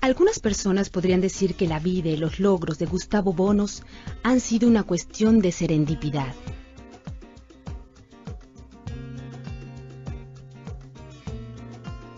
Algunas personas podrían decir que la vida y los logros de Gustavo Bonos han sido una cuestión de serendipidad.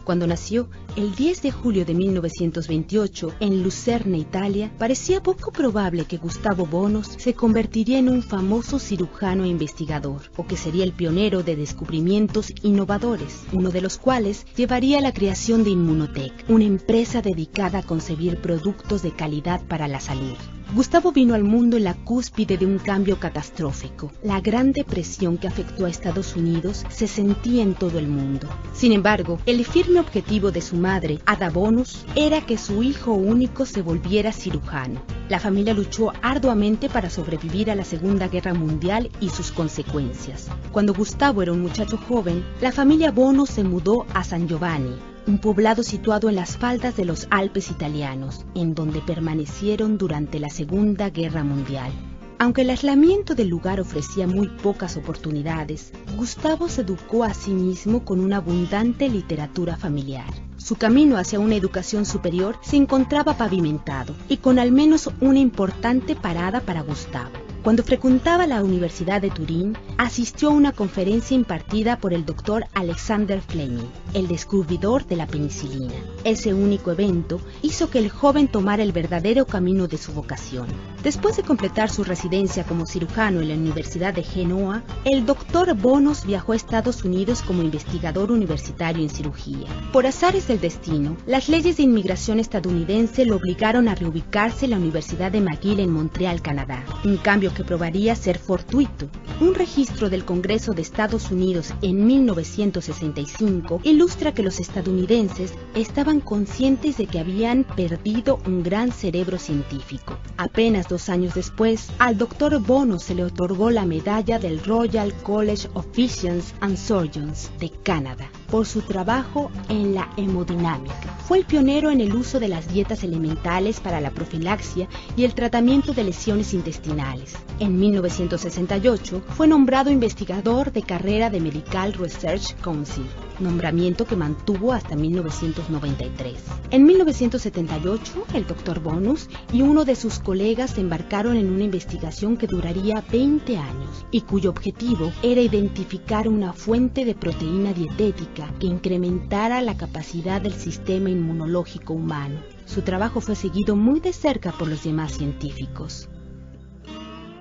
Cuando nació, el 10 de julio de 1928, en Lucerna, Italia, parecía poco probable que Gustavo Bonos se convertiría en un famoso cirujano e investigador, o que sería el pionero de descubrimientos innovadores, uno de los cuales llevaría a la creación de Immunotec, una empresa dedicada a concebir productos de calidad para la salud. Gustavo vino al mundo en la cúspide de un cambio catastrófico. La Gran Depresión que afectó a Estados Unidos se sentía en todo el mundo. Sin embargo, el firme objetivo de su madre, Ada Bonos, era que su hijo único se volviera cirujano. La familia luchó arduamente para sobrevivir a la Segunda Guerra Mundial y sus consecuencias. Cuando Gustavo era un muchacho joven, la familia Bonos se mudó a San Giovanni, un poblado situado en las faldas de los Alpes italianos, en donde permanecieron durante la Segunda Guerra Mundial. Aunque el aislamiento del lugar ofrecía muy pocas oportunidades, Gustavo se educó a sí mismo con una abundante literatura familiar. Su camino hacia una educación superior se encontraba pavimentado y con al menos una importante parada para Gustavo. Cuando frecuentaba la Universidad de Turín, asistió a una conferencia impartida por el doctor Alexander Fleming, el descubridor de la penicilina. Ese único evento hizo que el joven tomara el verdadero camino de su vocación. Después de completar su residencia como cirujano en la Universidad de Genoa, el doctor Bonos viajó a Estados Unidos como investigador universitario en cirugía. Por azares del destino, las leyes de inmigración estadounidense lo obligaron a reubicarse en la Universidad de McGill en Montreal, Canadá, un cambio que probaría ser fortuito. Un registro del Congreso de Estados Unidos en 1965 ilustra que los estadounidenses estaban conscientes de que habían perdido un gran cerebro científico. Apenas 2 años después, al Dr. Bonos se le otorgó la medalla del Royal College of Physicians and Surgeons de Canadá por su trabajo en la hemodinámica. Fue el pionero en el uso de las dietas elementales para la profilaxia y el tratamiento de lesiones intestinales. En 1968 fue nombrado investigador de carrera de Medical Research Council, nombramiento que mantuvo hasta 1993. En 1978, el Dr. Bonos y uno de sus colegas se embarcaron en una investigación que duraría 20 años y cuyo objetivo era identificar una fuente de proteína dietética que incrementara la capacidad del sistema inmunológico humano. Su trabajo fue seguido muy de cerca por los demás científicos.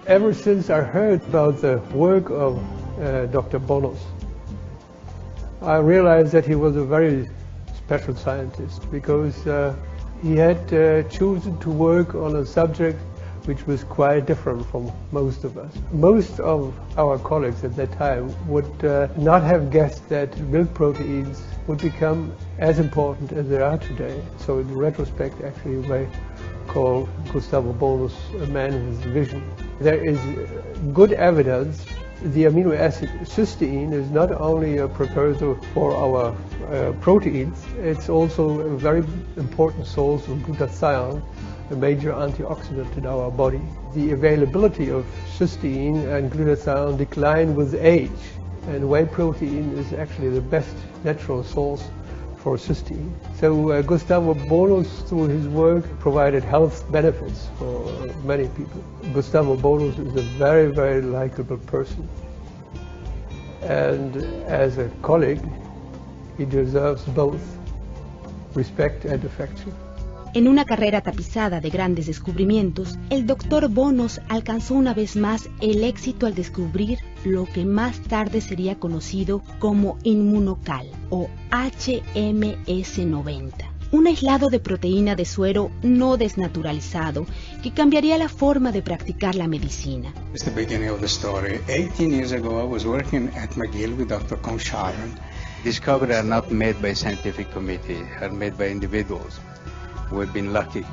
Ever since I heard about the work of Dr. Bonos, I realized that he was a very special scientist because he had chosen to work on a subject which was quite different from most of us. Most of our colleagues at that time would not have guessed that milk proteins would become as important as they are today. So in retrospect, actually, you may call Gustavo Bonos a man of his vision. There is good evidence the amino acid cysteine is not only a precursor for our proteins, it's also a very important source of glutathione, a major antioxidant in our body. The availability of cysteine and glutathione decline with age, and whey protein is actually the best natural source for cysteine. So Gustavo Bonos, through his work, provided health benefits for many people. Gustavo Bonos is a very, very likable person. And as a colleague, he deserves both respect and affection. En una carrera tapizada de grandes descubrimientos, el Dr. Bonos alcanzó una vez más el éxito al descubrir lo que más tarde sería conocido como inmunocal o HMS90, un aislado de proteína de suero no desnaturalizado que cambiaría la forma de practicar la medicina. It's the beginning of the story. 18 years ago, I was working at McGill with Dr. Consharon. Discoveries are not made by a scientific committee, are made by individuals. We've been lucky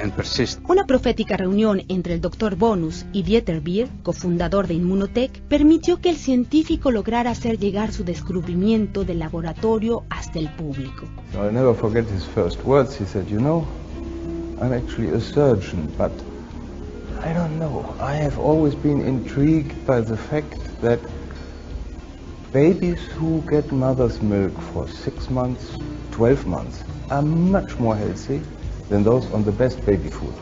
and persistent. Una profética reunión entre el Dr. Bonos y Dieter Beer, cofundador de Immunotec, permitió que el científico lograra hacer llegar su descubrimiento del laboratorio hasta el público. I'll never forget his first words. He said, "You know, I'm actually a surgeon, but I don't know. I have always been intrigued by the fact that babies who get mother's milk for 6 months, 12 months, are much more healthy than those on the best baby food.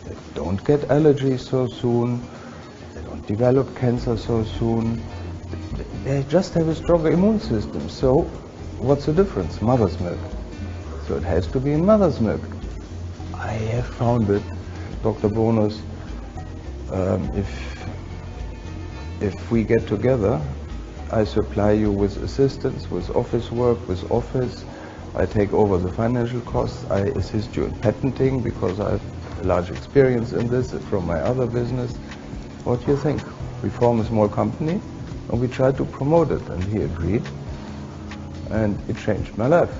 They don't get allergies so soon, they don't develop cancer so soon, they just have a stronger immune system. So what's the difference? Mother's milk. So it has to be in mother's milk. I have found it, Dr. Bonus, if we get together, I supply you with assistance, with office work, with office. I take over the financial costs. I assist you in patenting because I have a large experience in this from my other business. What do you think? We form a small company and we try to promote it. And he agreed. And it changed my life.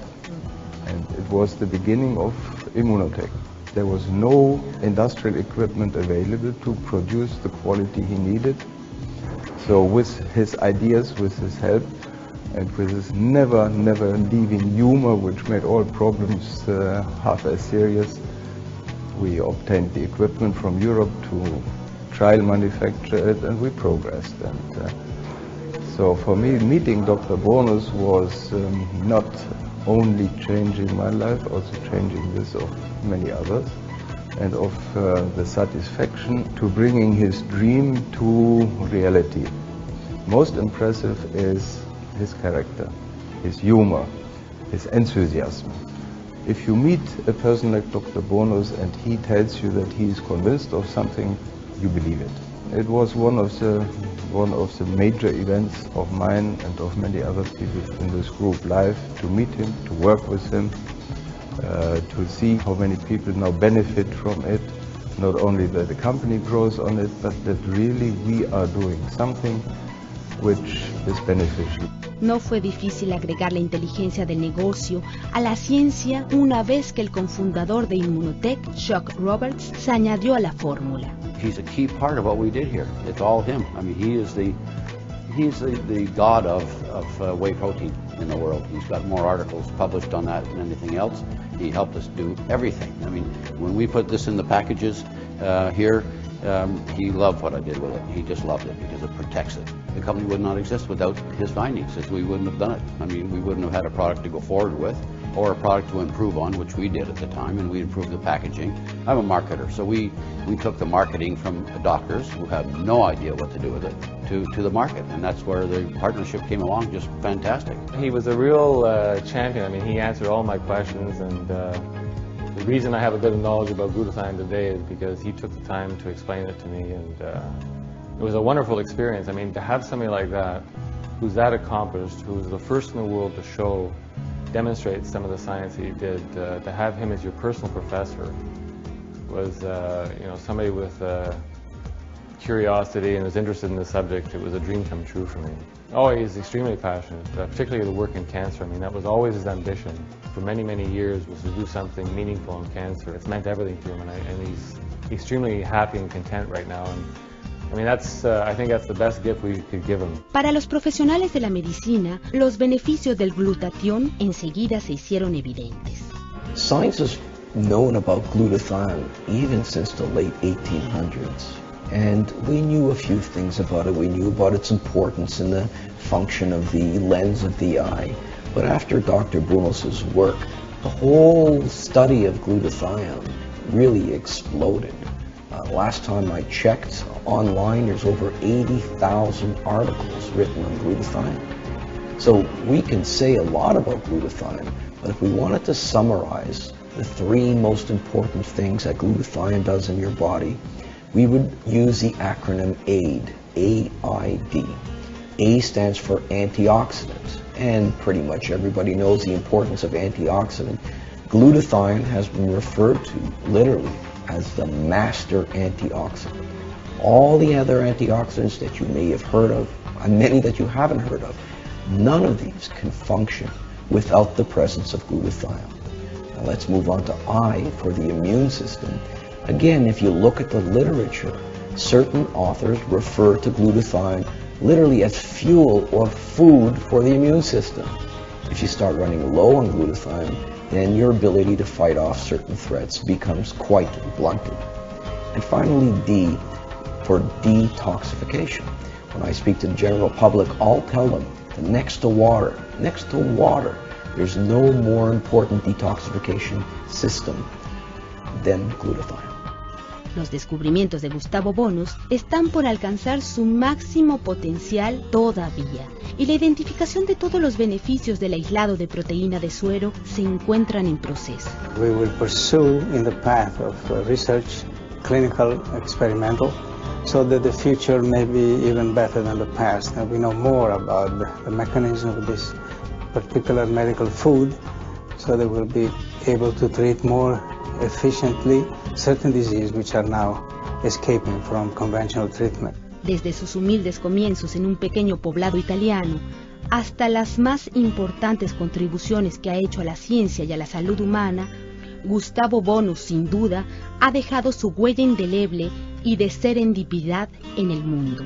And it was the beginning of Immunotec. There was no industrial equipment available to produce the quality he needed. So with his ideas, with his help, and with his never leaving humor, which made all problems half as serious, we obtained the equipment from Europe to trial manufacture it, and we progressed. And so for me, meeting Dr. Bonus was not only changing my life, also changing this of many others, and of the satisfaction to bringing his dream to reality. Most impressive is his character, his humor, his enthusiasm. If you meet a person like Dr. Bonus and he tells you that he is convinced of something, you believe it. It was one of the major events of mine and of many other people in this group live, to meet him, to work with him, to see how many people now benefit from it. Not only that the company grows on it, but that really we are doing something which is beneficial. No fue difícil agregar la inteligencia del negocio a la ciencia una vez que el cofundador de Immunotec, Chuck Roberts, se añadió a la fórmula. He's a key part of what we did here. It's all him. I mean, he's the god of whey protein in the world. He's got more articles published on that than anything else. He helped us do everything. I mean, when we put this in the packages here, he loved what I did with it. He just loved it because it protects it. The company would not exist without his findings, as we wouldn't have done it. I mean, we wouldn't have had a product to go forward with, or a product to improve on, which we did at the time, and we improved the packaging. I'm a marketer, so we took the marketing from doctors who had no idea what to do with it to the market, and that's where the partnership came along, just fantastic. He was a real champion. I mean, he answered all my questions, and the reason I have a bit of knowledge about glutathione today is because he took the time to explain it to me, and it was a wonderful experience. I mean, to have somebody like that, who's that accomplished, who's the first in the world to demonstrate some of the science that he did, to have him as your personal professor was, you know, somebody with curiosity and was interested in the subject. It was a dream come true for me. Oh, he's extremely passionate, particularly the work in cancer. I mean, that was always his ambition for many, many years, was to do something meaningful in cancer. It's meant everything to him, and he's extremely happy and content right now. And I mean, I think that's the best gift we could give him. Para los profesionales de la medicina, los beneficios del glutatión enseguida se hicieron evidentes. Science has known about glutathione even since the late 1800s. And we knew a few things about it. We knew about its importance in the function of the lens of the eye. But after Dr. Bonus's work, the whole study of glutathione really exploded. Last time I checked online, there's over 80,000 articles written on glutathione. So we can say a lot about glutathione, but if we wanted to summarize the three most important things that glutathione does in your body, we would use the acronym AID, A-I-D. A stands for antioxidant, and pretty much everybody knows the importance of antioxidant. Glutathione has been referred to literally as the master antioxidant. All the other antioxidants that you may have heard of, and many that you haven't heard of, none of these can function without the presence of glutathione. Now let's move on to I for the immune system. Again, if you look at the literature, certain authors refer to glutathione literally as fuel or food for the immune system. If you start running low on glutathione, then your ability to fight off certain threats becomes quite blunted. And finally, D for detoxification. When I speak to the general public, I'll tell them that next to water, there's no more important detoxification system than glutathione. Los descubrimientos de Gustavo Bonus están por alcanzar su máximo potencial todavía, y la identificación de todos los beneficios del aislado de proteína de suero se encuentran en proceso. We will pursue in the path of research, clinical, experimental, so that the future may be even better than the past. And we know more about the mechanism of this particular medical food, so that we'll be able to treat more efficiently certain diseases which are now escaping from conventional treatment. Desde sus humildes comienzos en un pequeño poblado italiano hasta las más importantes contribuciones que ha hecho a la ciencia y a la salud humana, Gustavo Bonus, sin duda, ha dejado su huella indeleble y de serendipidad en el mundo.